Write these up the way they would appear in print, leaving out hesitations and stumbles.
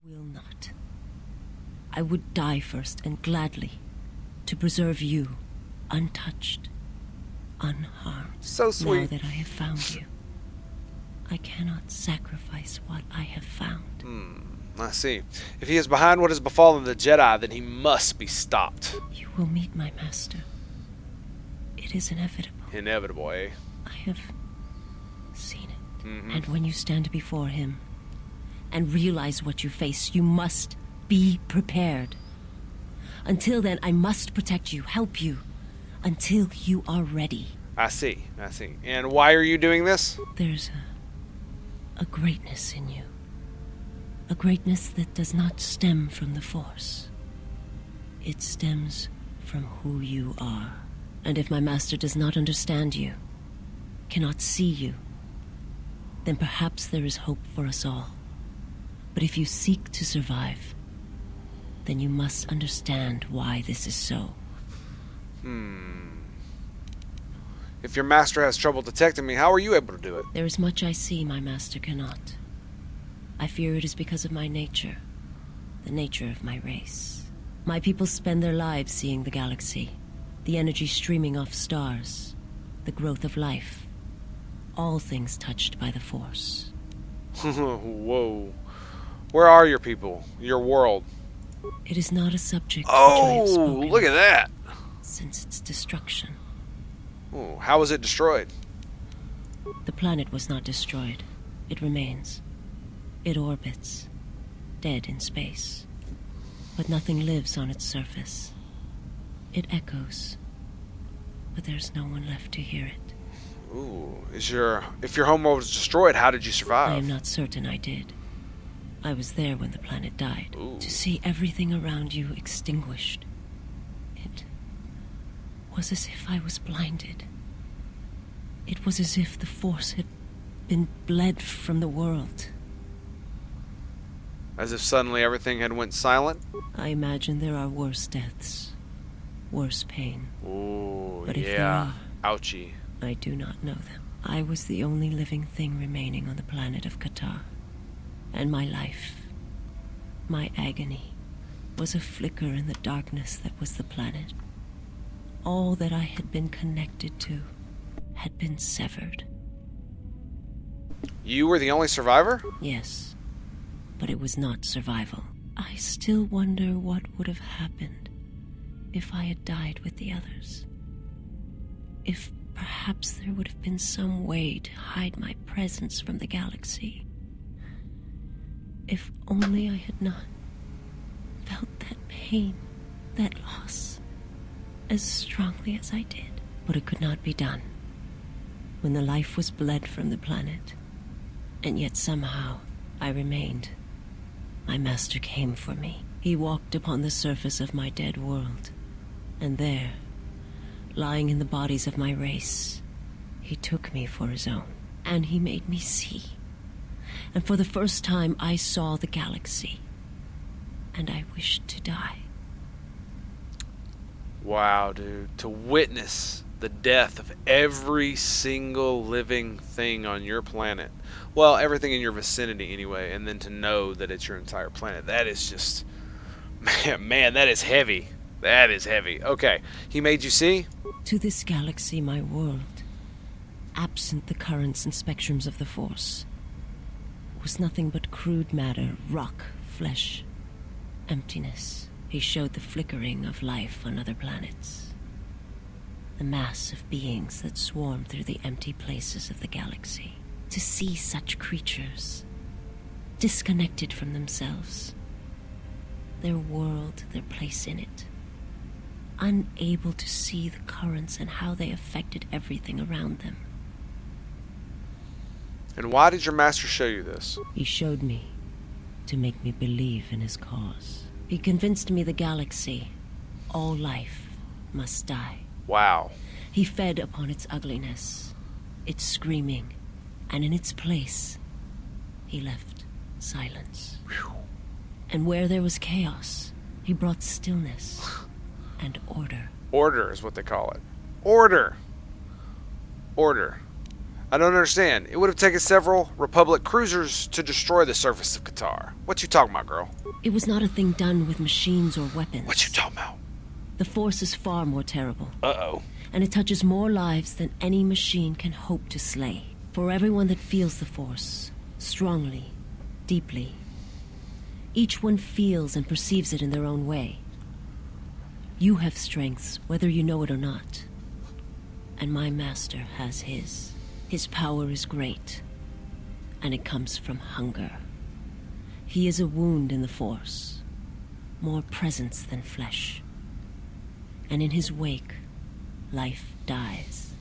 Will not. I would die first, and gladly, to preserve you, untouched, unharmed. So sweet. Now that I have found you, I cannot sacrifice what I have found. I see. If he is behind what has befallen the Jedi, then he must be stopped. You will meet my master. It is inevitable. Inevitable, eh? I have seen it. And when you stand before him and realize what you face, you must be prepared. Until then, I must protect you, help you, until you are ready. I see. And why are you doing this? There's a greatness in you. A greatness that does not stem from the Force. It stems from who you are. And if my master does not understand you, cannot see you, then perhaps there is hope for us all. But if you seek to survive, then you must understand why this is so. If your master has trouble detecting me, how are you able to do it? There is much I see my master cannot. I fear it is because of my nature, the nature of my race. My people spend their lives seeing the galaxy, the energy streaming off stars, the growth of life, all things touched by the Force. Whoa. Where are your people? Your world? It is not a subject which I have spoken Look at that. since its destruction. Oh, how was it destroyed? The planet was not destroyed. It remains. It orbits, dead in space. But nothing lives on its surface. It echoes, but there's no one left to hear it. Ooh, if your homeworld was destroyed, how did you survive? I am not certain I did. I was there when the planet died. Ooh. To see everything around you extinguished. It was as if I was blinded. It was as if the Force had been bled from the world. As if suddenly everything had went silent? I imagine there are worse deaths, worse pain. Ooh, But if there yeah. are, Ouchie. I do not know them. I was the only living thing remaining on the planet of KOTOR. And my life, my agony, was a flicker in the darkness that was the planet. All that I had been connected to had been severed. You were the only survivor? Yes, but it was not survival. I still wonder what would have happened if I had died with the others. If perhaps there would have been some way to hide my presence from the galaxy. If only I had not felt that pain, that loss, as strongly as I did. But it could not be done. When the life was bled from the planet, and yet somehow I remained, my master came for me. He walked upon the surface of my dead world, and there, lying in the bodies of my race, he took me for his own, and he made me see. And for the first time I saw the galaxy, and I wished to die. Wow, dude. To witness the death of every single living thing on your planet. Well, everything in your vicinity anyway, and then to know that it's your entire planet. That is just... Man, that is heavy. That is heavy. Okay, he made you see? To this galaxy, my world, absent the currents and spectrums of the Force, was nothing but crude matter, rock, flesh, emptiness. He showed the flickering of life on other planets. The mass of beings that swarm through the empty places of the galaxy. To see such creatures, disconnected from themselves, their world, their place in it, unable to see the currents and how they affected everything around them. And why did your master show you this? He showed me to make me believe in his cause. He convinced me the galaxy, all life, must die. Wow. He fed upon its ugliness, its screaming, and in its place, he left silence. Whew. And where there was chaos, he brought stillness and order. Order is what they call it. Order. Order. I don't understand. It would have taken several Republic cruisers to destroy the surface of Kotor. What you talking about, girl? It was not a thing done with machines or weapons. What you talking about? The Force is far more terrible. Uh-oh. And it touches more lives than any machine can hope to slay. For everyone that feels the Force, strongly, deeply, each one feels and perceives it in their own way. You have strengths, whether you know it or not. And my master has his. His power is great, and it comes from hunger. He is a wound in the Force, more presence than flesh. And in his wake, life dies,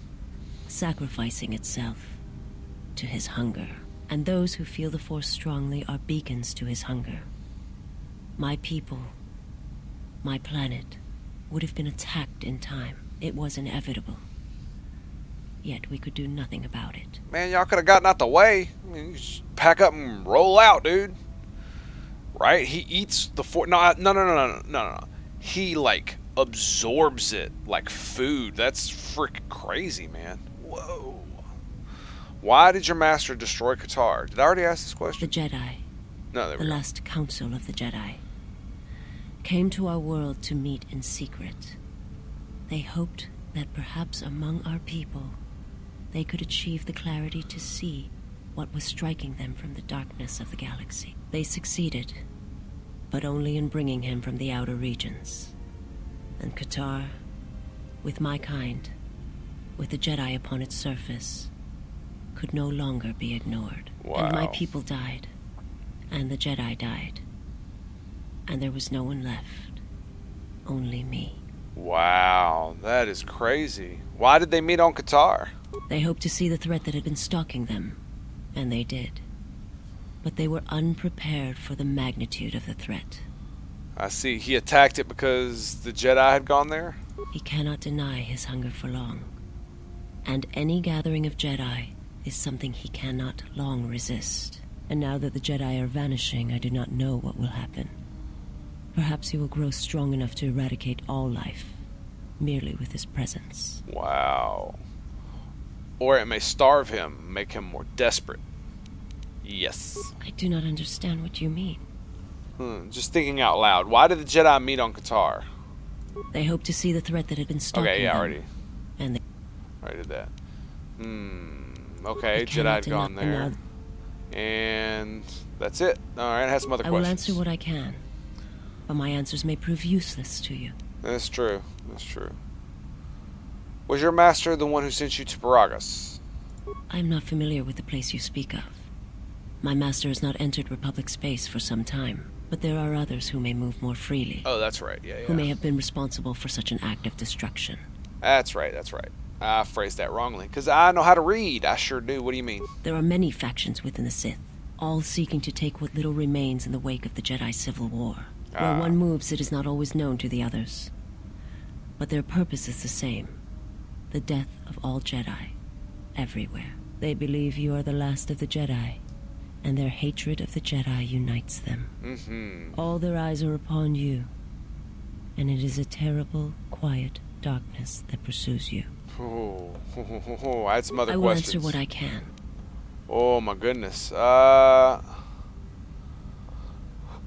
sacrificing itself to his hunger. And those who feel the Force strongly are beacons to his hunger. My people, my planet, would have been attacked in time. It was inevitable. Yet we could do nothing about it. Man, y'all could have gotten out the way. I mean, you just pack up and roll out, dude. Right? He eats the Force. No. He, like, absorbs it like food. That's freaking crazy, man. Whoa. Why did your master destroy Kotor? Did I already ask this question? The Jedi. No, there we go. The last council of the Jedi came to our world to meet in secret. They hoped that perhaps among our people they could achieve the clarity to see what was striking them from the darkness of the galaxy. They succeeded, but only in bringing him from the outer regions. And Kotor, with my kind, with the Jedi upon its surface, could no longer be ignored. Wow. And my people died, and the Jedi died. And there was no one left, only me. Wow, that is crazy. Why did they meet on Kotor? They hoped to see the threat that had been stalking them, and they did. But they were unprepared for the magnitude of the threat. I see. He attacked it because the Jedi had gone there? He cannot deny his hunger for long. And any gathering of Jedi is something he cannot long resist. And now that the Jedi are vanishing, I do not know what will happen. Perhaps he will grow strong enough to eradicate all life, merely with his presence. Wow. Or it may starve him, make him more desperate. Yes. I do not understand what you mean. Just thinking out loud. Why did the Jedi meet on Kotor? They hoped to see the threat that had been stalking Okay, yeah, them. already. And they Already did that. Okay, Jedi had gone there. And that's it. Alright, I have some other I will questions. answer what I can, but my answers may prove useless to you. That's true. That's true. Was your master the one who sent you to Paragus? I am not familiar with the place you speak of. My master has not entered Republic space for some time, but there are others who may move more freely. Oh, that's right. Yeah. Who may have been responsible for such an act of destruction. That's right. I phrased that wrongly, because I know how to read. I sure do. What do you mean? There are many factions within the Sith, all seeking to take what little remains in the wake of the Jedi Civil War. Where one moves, it is not always known to the others. But their purpose is the same. The death of all Jedi, everywhere. They believe you are the last of the Jedi, and their hatred of the Jedi unites them. All their eyes are upon you, and it is a terrible, quiet darkness that pursues you. I had some other questions. I will answer what I can. Oh my goodness.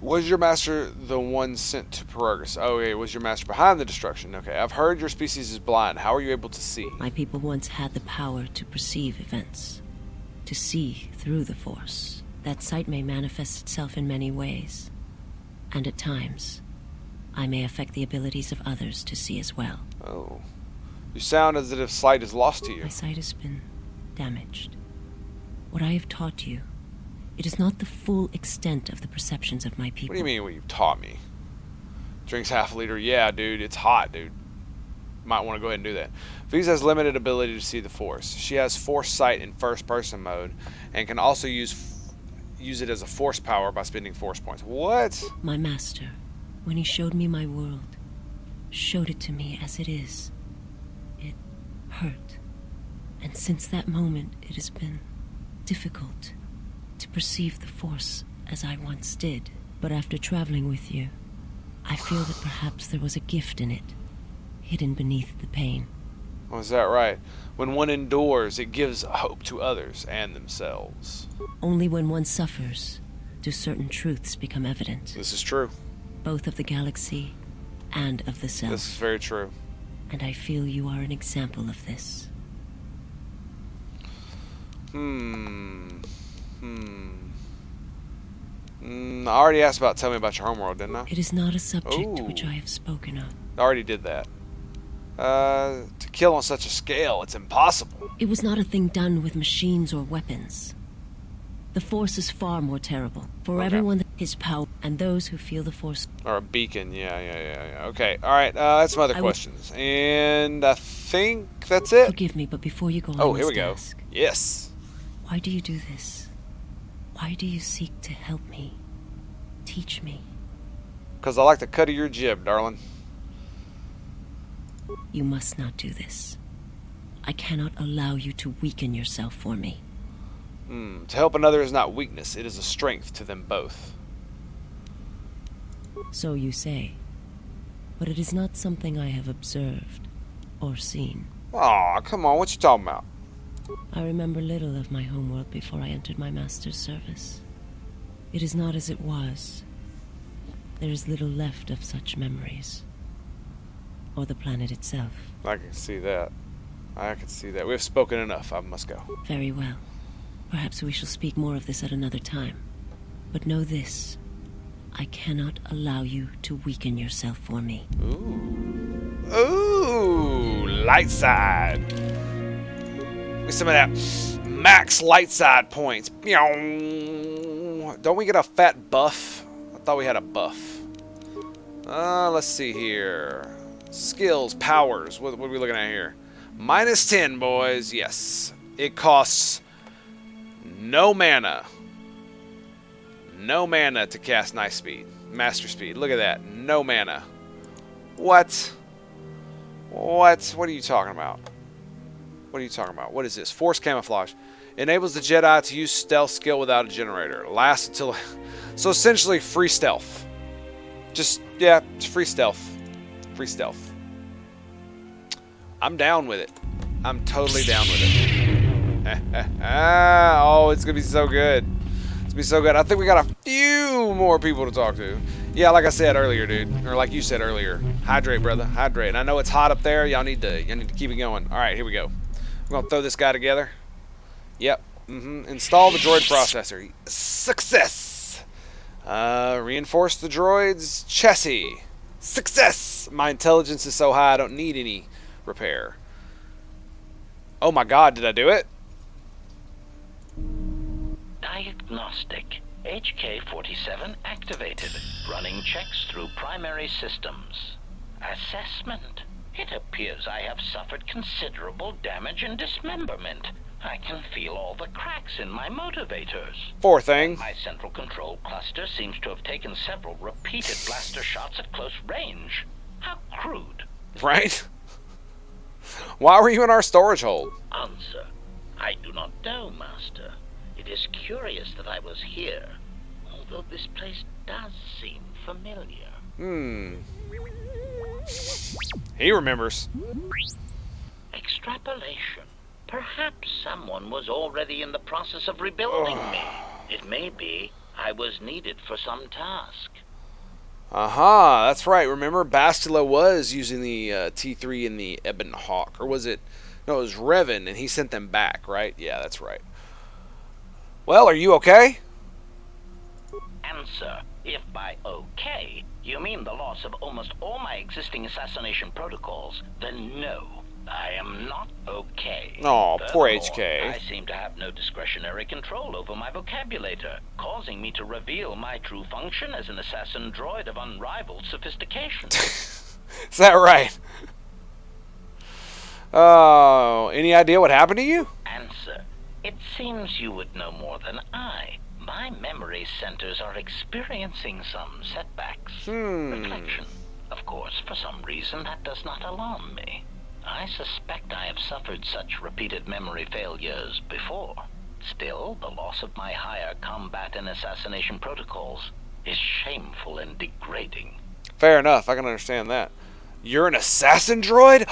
Was your master the one sent to Paragus? Oh, okay. Was your master behind the destruction? Okay. I've heard your species is blind. How are you able to see? My people once had the power to perceive events, to see through the Force. That sight may manifest itself in many ways, and at times, I may affect the abilities of others to see as well. Oh. You sound as if sight is lost to you. My sight has been damaged. What I have taught you, it is not the full extent of the perceptions of my people. What do you mean what you've taught me? Drinks half a liter. Yeah, dude, it's hot, dude. Might want to go ahead and do that. Visa has limited ability to see the Force. She has Force sight in first-person mode, and can also use it as a Force power by spending Force points. What? My master, when he showed me my world, showed it to me as it is. It hurt. And since that moment, it has been difficult to perceive the Force as I once did. But after traveling with you, I feel that perhaps there was a gift in it, hidden beneath the pain. Oh, is that right? When one endures, it gives hope to others and themselves. Only when one suffers do certain truths become evident, This is true. both of the galaxy and of the self. This is very true. And I feel you are an example of this. I already asked about tell me about your homeworld, didn't I? It is not a subject Ooh. which I have spoken of. I already did that. To kill on such a scale, it's impossible. It was not a thing done with machines or weapons. The Force is far more terrible. For everyone, his power, and those who feel the Force. Or a beacon, yeah. Okay, alright, that's some other questions. And I think that's it. Forgive me, but before you go, Oh, here we go. Yes. Why do you do this? Why do you seek to help me? Teach me? Because I like the cut of your jib, darling. You must not do this. I cannot allow you to weaken yourself for me. To help another is not weakness, it is a strength to them both. So you say. But it is not something I have observed or seen. Aw, come on, what you talking about? I remember little of my homeworld before I entered my master's service. It is not as it was. There is little left of such memories. Or the planet itself. I can see that. We have spoken enough. I must go. Very well. Perhaps we shall speak more of this at another time. But know this. I cannot allow you to weaken yourself for me. Ooh, light side. Give me some of that max light side points. Don't we get a fat buff? I thought we had a buff. Let's see here. Skills, powers. What are we looking at here? -10, boys. Yes. It costs no mana. No mana to cast Night Speed. Master Speed. Look at that. No mana. What? What are you talking about? What are you talking about? What is this? Force Camouflage. Enables the Jedi to use stealth skill without a generator. Lasts until... So essentially free stealth. Just, yeah, it's free stealth. Free stealth. I'm down with it. I'm totally down with it. Oh, it's going to be so good. It's going to be so good. I think we got a few more people to talk to. Yeah, like I said earlier, dude. Or like you said earlier. Hydrate, brother. Hydrate. And I know it's hot up there. Y'all need to keep it going. All right, here we go. I'm going to throw this guy together. Yep. Install the droid processor. Success! Reinforce the droid's chassis. Success! My intelligence is so high I don't need any repair. Oh my god, did I do it? Diagnostic. HK-47 activated. Running checks through primary systems. Assessment. It appears I have suffered considerable damage and dismemberment. I can feel all the cracks in my motivators. Poor thing. My central control cluster seems to have taken several repeated blaster shots at close range. How crude. Right? Why were you in our storage hold? Answer. I do not know, Master. It is curious that I was here, although this place does seem familiar. He remembers. Extrapolation. Perhaps someone was already in the process of rebuilding me. It may be I was needed for some task. Aha, that's right. Remember, Bastila was using the T3 in the Ebon Hawk. Or was it... No, it was Revan, and he sent them back, right? Yeah, that's right. Well, are you okay? Answer. If by okay, you mean the loss of almost all my existing assassination protocols, then no. I am not okay. Oh, poor Furthermore, HK. I seem to have no discretionary control over my vocabulator, causing me to reveal my true function as an assassin droid of unrivaled sophistication. Is that right? Oh, any idea what happened to you? Answer. It seems you would know more than I. My memory centers are experiencing some setbacks. Reflection. Of course, for some reason, that does not alarm me. I suspect I have suffered such repeated memory failures before. Still, the loss of my higher combat and assassination protocols is shameful and degrading. Fair enough, I can understand that. You're an assassin droid?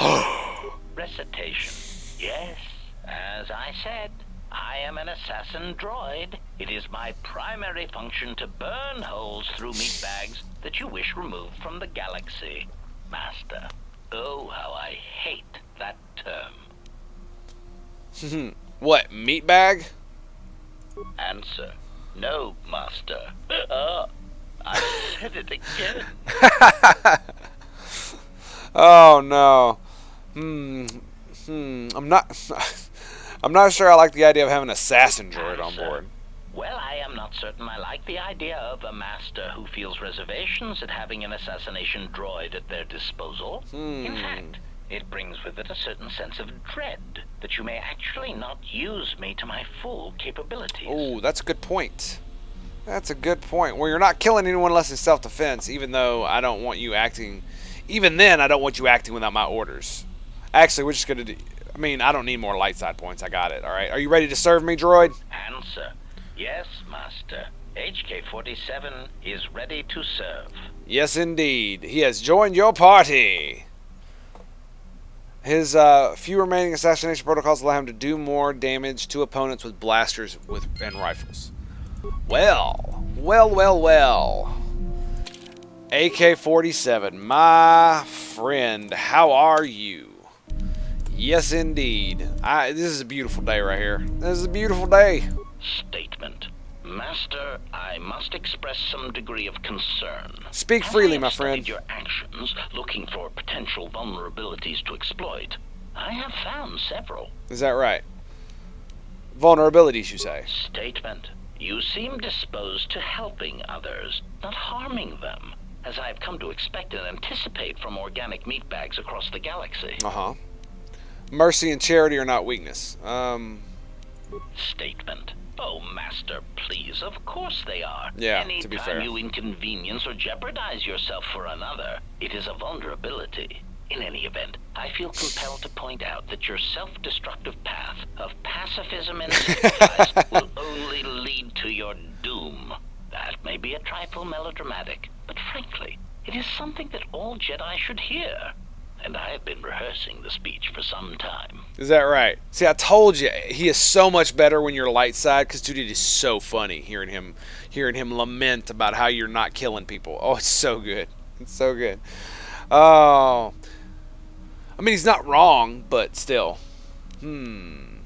Recitation. Yes, as I said, I am an assassin droid. It is my primary function to burn holes through meat bags that you wish removed from the galaxy. Master, oh, how I hate that term. What, meat bag? Answer. No, Master. I said it again. Oh no. I'm not sure I like the idea of having an assassin droid on board. Well, I am not certain I like the idea of a master who feels reservations at having an assassination droid at their disposal. In fact, it brings with it a certain sense of dread that you may actually not use me to my full capabilities. Oh, that's a good point. That's a good point. Well, you're not killing anyone unless it's self-defense, even though I don't want you acting... Even then, I don't want you acting without my orders. Actually, we're just going to do... I mean, I don't need more light side points. I got it, all right? Are you ready to serve me, droid? Answer. Yes, Master. HK-47 is ready to serve. Yes, indeed. He has joined your party. His few remaining assassination protocols allow him to do more damage to opponents with blasters and rifles. Well. AK-47, my friend, how are you? Yes, indeed. This is a beautiful day right here. This is a beautiful day. Statement. Master, I must express some degree of concern. Speak freely, my friend. I have studied your actions, looking for potential vulnerabilities to exploit. I have found several. Is that right? Vulnerabilities, you say? Statement. You seem disposed to helping others, not harming them, as I have come to expect and anticipate from organic meat bags across the galaxy. Uh-huh. Mercy and charity are not weakness. Statement. Oh, Master, please, of course they are. Yeah, to be fair. Anytime you inconvenience or jeopardize yourself for another, it is a vulnerability. In any event, I feel compelled to point out that your self-destructive path of pacifism and sacrifice will only lead to your doom. That may be a trifle melodramatic, but frankly, it is something that all Jedi should hear. And I have been rehearsing the speech for some time. Is that right? See, I told you, he is so much better when you're light side, because dude, it is so funny hearing him lament about how you're not killing people. Oh, it's so good. It's so good. Oh, I mean, he's not wrong, but still. And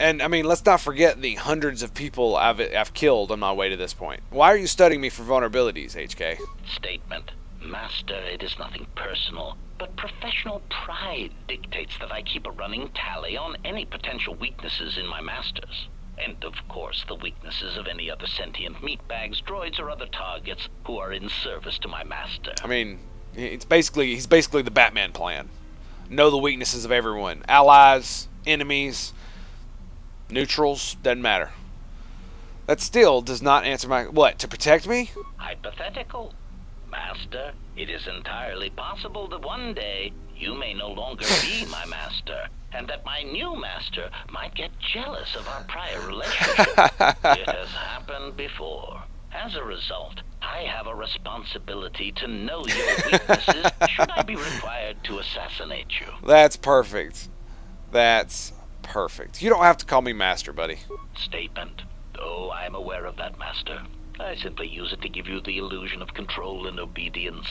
I mean, let's not forget the hundreds of people I've killed on my way to this point. Why are you studying me for vulnerabilities, HK? Statement. Master, it is nothing personal, but professional pride dictates that I keep a running tally on any potential weaknesses in my masters. And, of course, the weaknesses of any other sentient meatbags, droids, or other targets who are in service to my master. I mean, he's basically the Batman plan. Know the weaknesses of everyone. Allies, enemies, neutrals, doesn't matter. That still does not answer my... What, to protect me? Hypothetical. Master, it is entirely possible that one day you may no longer be my master, and that my new master might get jealous of our prior relationship. It has happened before. As a result, I have a responsibility to know your weaknesses should I be required to assassinate you. That's perfect. That's perfect. You don't have to call me master, buddy. Statement. Oh, I am aware of that, Master. I simply use it to give you the illusion of control and obedience.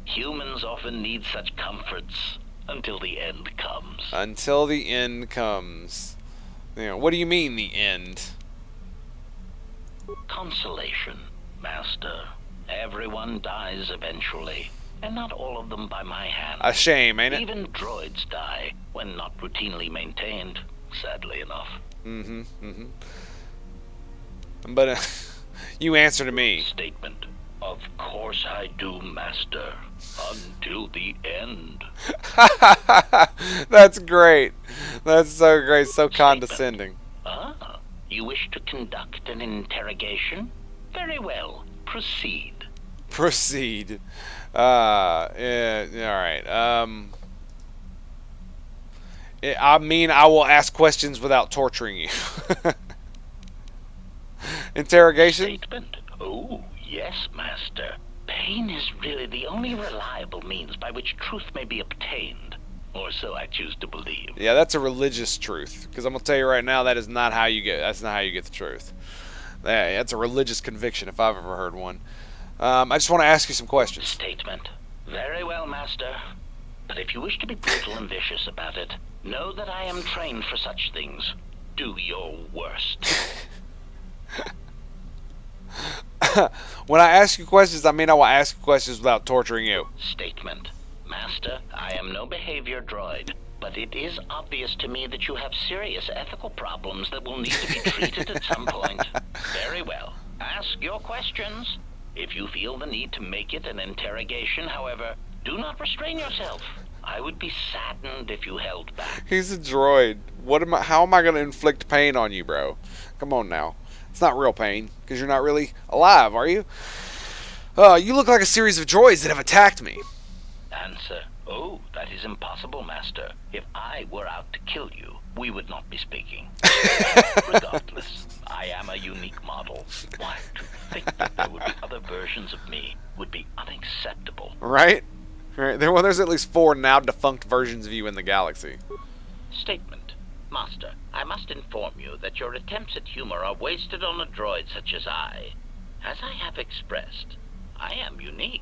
Humans often need such comforts until the end comes. Until the end comes. You know, what do you mean, the end? Consolation, Master. Everyone dies eventually, and not all of them by my hand. A shame, ain't it? Even droids die when not routinely maintained, sadly enough. But you answer to me. Statement. Of course I do, Master. Until the end. That's great. That's so great. So condescending. Ah, you wish to conduct an interrogation? Very well. Proceed. Proceed. Yeah, all right. I mean, I will ask questions without torturing you. Interrogation? Statement. Oh, yes, Master. Pain is really the only reliable means by which truth may be obtained. Or so I choose to believe. Yeah, that's a religious truth. Because I'm gonna tell you right now, that is not how you get. That's not how you get the truth. That's a religious conviction if I've ever heard one. I just want to ask you some questions. Statement. Very well, Master. But if you wish to be brutal and vicious about it, know that I am trained for such things. Do your worst. When I ask you questions, I mean I will ask you questions without torturing you. Statement. Master, I am no behavior droid, but it is obvious to me that you have serious ethical problems that will need to be treated at some point. Very well. Ask your questions. If you feel the need to make it an interrogation, however, do not restrain yourself. I would be saddened if you held back. He's a droid. How am I going to inflict pain on you, bro? Come on now. It's not real pain, because you're not really alive, are you? You look like a series of droids that have attacked me. Answer. Oh, that is impossible, Master. If I were out to kill you, we would not be speaking. Regardless, I am a unique model. Why, to think that there would be other versions of me would be unacceptable. Right? Right. There's at least 4 now defunct versions of you in the galaxy. Statement. Master, I must inform you that your attempts at humor are wasted on a droid such as I. As I have expressed, I am unique.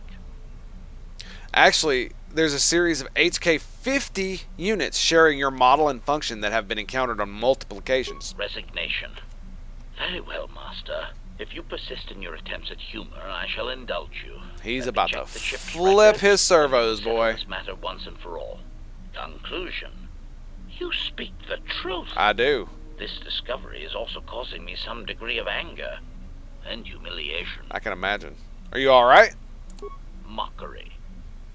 Actually, there's a series of HK-50 units sharing your model and function that have been encountered on multiple occasions. Resignation. Very well, Master. If you persist in your attempts at humor, I shall indulge you. He's Let me about check to the ship's flip records his servos, and settle boy. this matter once and for all. Conclusion. You speak the truth. I do. This discovery is also causing me some degree of anger and humiliation. I can imagine. Are you alright? Mockery.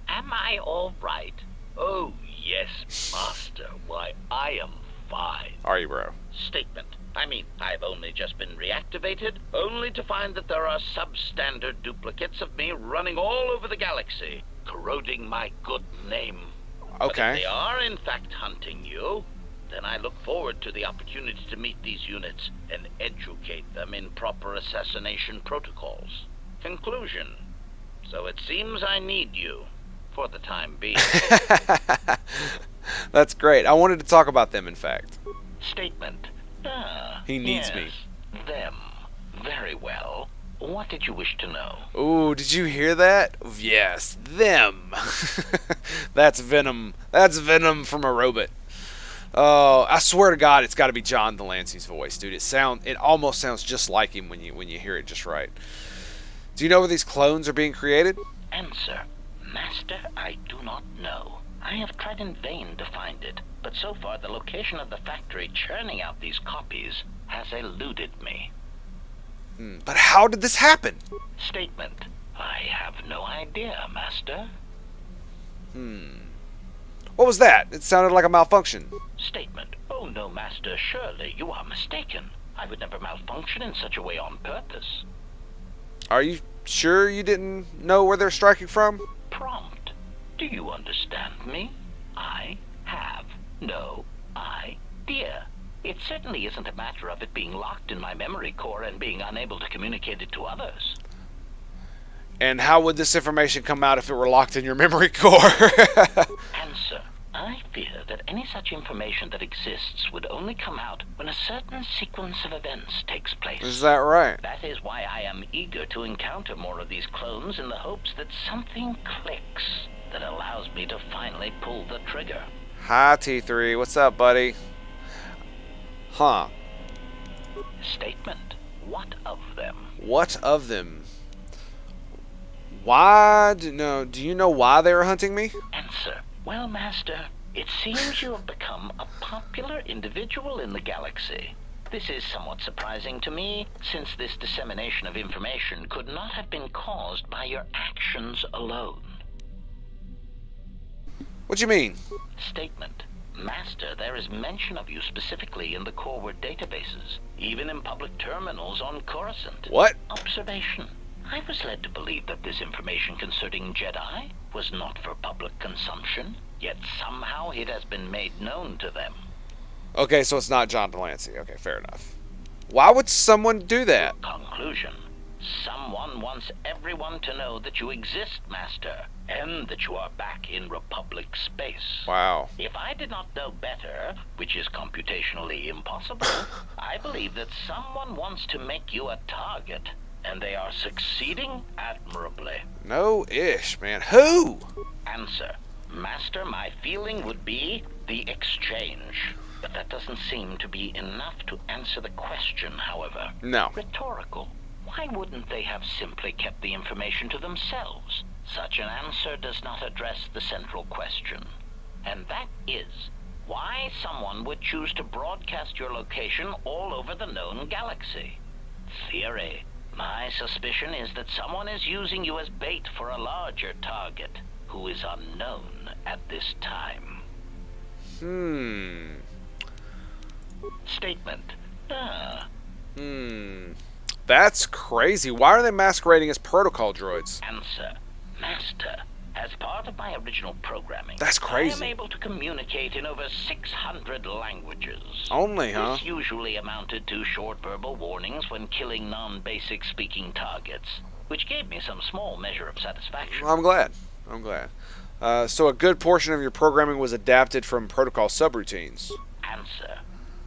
Am I all right? Oh, yes, Master. Why, I am fine. Are you, bro? Statement. I mean, I've only just been reactivated, only to find that there are substandard duplicates of me running all over the galaxy, corroding my good name. But if Okay. they are, in fact, hunting you, then I look forward to the opportunity to meet these units and educate them in proper assassination protocols. Conclusion. So it seems I need you. For the time being. That's great. I wanted to talk about them, in fact. Statement. He needs me. Them. Very well. What did you wish to know? Ooh, did you hear that? Yes, them. That's Venom. That's Venom from a robot. Oh, I swear to God, it's got to be John Delancey's voice, dude. It almost sounds just like him when you hear it just right. Do you know where these clones are being created? Answer. Master, I do not know. I have tried in vain to find it, but so far the location of the factory churning out these copies has eluded me. But how did this happen? Statement. I have no idea, Master. What was that? It sounded like a malfunction. Statement. Oh no, Master, surely you are mistaken. I would never malfunction in such a way on purpose. Are you sure you didn't know where they're striking from? Prompt. Do you understand me? I have no idea. It certainly isn't a matter of it being locked in my memory core and being unable to communicate it to others. And how would this information come out if it were locked in your memory core? Answer. I fear that any such information that exists would only come out when a certain sequence of events takes place. Is that right? That is why I am eager to encounter more of these clones in the hopes that something clicks that allows me to finally pull the trigger. Hi, T3. What's up, buddy? Huh. Statement. What of them? What of them? Do you know why they were hunting me? Answer. Well, Master, it seems you have become a popular individual in the galaxy. This is somewhat surprising to me, since this dissemination of information could not have been caused by your actions alone. What do you mean? Statement. Master, there is mention of you specifically in the Corward databases, even in public terminals on Coruscant. What? Observation. I was led to believe that this information concerning Jedi was not for public consumption, yet somehow it has been made known to them. Okay, so it's not John Delancey. Okay, fair enough. Why would someone do that? Conclusion. Someone wants everyone to know that you exist, Master, and that you are back in Republic space. Wow. If I did not know better, which is computationally impossible, I believe that someone wants to make you a target, and they are succeeding admirably. No-ish, man. Who? Answer. Master, my feeling would be the exchange. But that doesn't seem to be enough to answer the question, however. No. Rhetorical. Why wouldn't they have simply kept the information to themselves? Such an answer does not address the central question. And that is, why someone would choose to broadcast your location all over the known galaxy. Theory. My suspicion is that someone is using you as bait for a larger target, who is unknown at this time. Statement. That's crazy. Why are they masquerading as protocol droids? Answer. Master, as part of my original programming, That's crazy. I am able to communicate in over 600 languages. Only, huh? This usually amounted to short verbal warnings when killing non-basic speaking targets, which gave me some small measure of satisfaction. Well, I'm glad. So a good portion of your programming was adapted from protocol subroutines. Answer.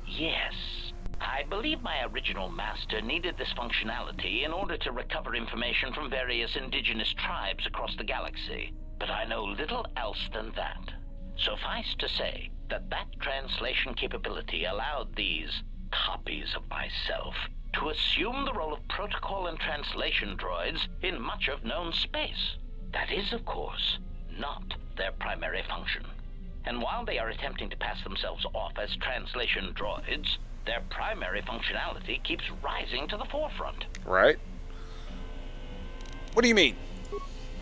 Yes. I believe my original master needed this functionality in order to recover information from various indigenous tribes across the galaxy, but I know little else than that. Suffice to say that that translation capability allowed these copies of myself to assume the role of protocol and translation droids in much of known space. That is, of course, not their primary function. And while they are attempting to pass themselves off as translation droids, their primary functionality keeps rising to the forefront. Right? What do you mean?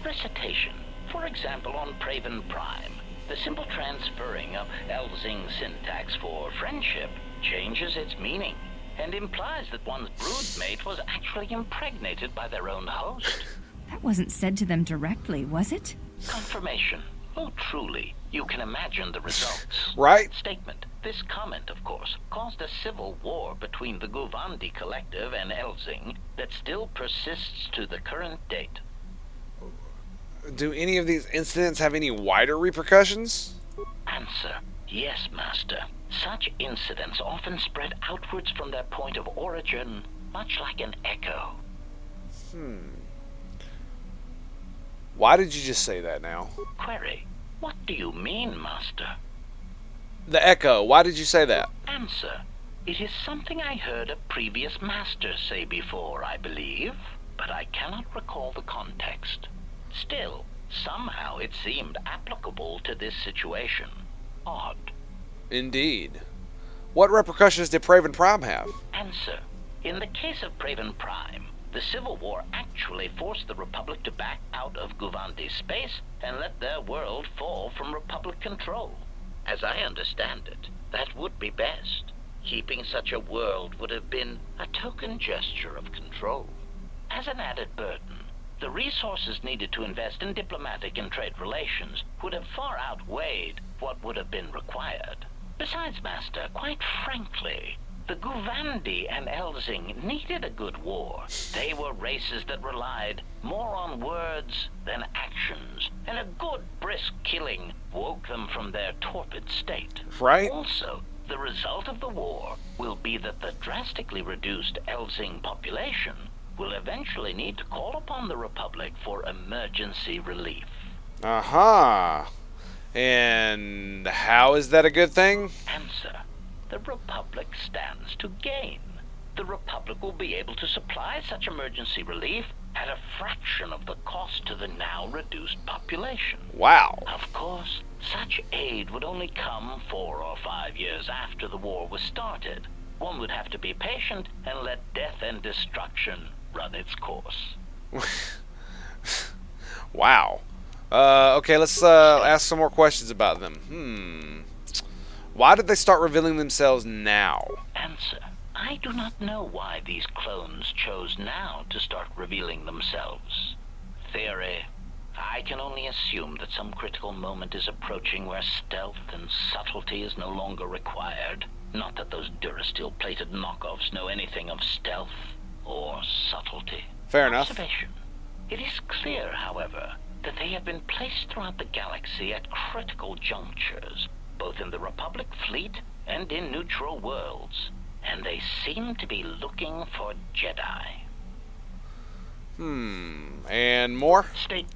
Recitation. For example, on Praven Prime, the simple transferring of Elzing syntax for friendship changes its meaning and implies that one's broodmate was actually impregnated by their own host. That wasn't said to them directly, was it? Confirmation. Oh, truly, you can imagine the results. Right? Statement. This comment, of course, caused a civil war between the Guvandi Collective and Elzing that still persists to the current date. Do any of these incidents have any wider repercussions? Answer. Yes, Master. Such incidents often spread outwards from their point of origin, much like an echo. Why did you just say that now? Query. What do you mean, Master? The echo. Why did you say that? Answer. It is something I heard a previous master say before, I believe, but I cannot recall the context. Still, somehow it seemed applicable to this situation. Odd. Indeed. What repercussions did Praven Prime have? Answer. In the case of Praven Prime, the Civil War actually forced the Republic to back out of Guvandi space and let their world fall from Republic control. As I understand it, that would be best. Keeping such a world would have been a token gesture of control. As an added burden, the resources needed to invest in diplomatic and trade relations would have far outweighed what would have been required. Besides, Master, quite frankly, the Guvandi and Elzing needed a good war. They were races that relied more on words than actions, and a good brisk killing woke them from their torpid state. Right? Also, the result of the war will be that the drastically reduced Elzing population will eventually need to call upon the Republic for emergency relief. Aha. And how is that a good thing? Answer. The Republic stands to gain. The Republic will be able to supply such emergency relief at a fraction of the cost to the now reduced population. Wow. Of course, such aid would only come 4 or 5 years after the war was started. One would have to be patient and let death and destruction run its course. Wow. Okay, let's ask some more questions about them. Why did they start revealing themselves now? Answer. I do not know why these clones chose now to start revealing themselves. Theory. I can only assume that some critical moment is approaching where stealth and subtlety is no longer required. Not that those Durasteel-plated knockoffs know anything of stealth or subtlety. Fair enough. Observation. It is clear, however, that they have been placed throughout the galaxy at critical junctures, both in the Republic fleet and in neutral worlds, and they seem to be looking for Jedi. And more? State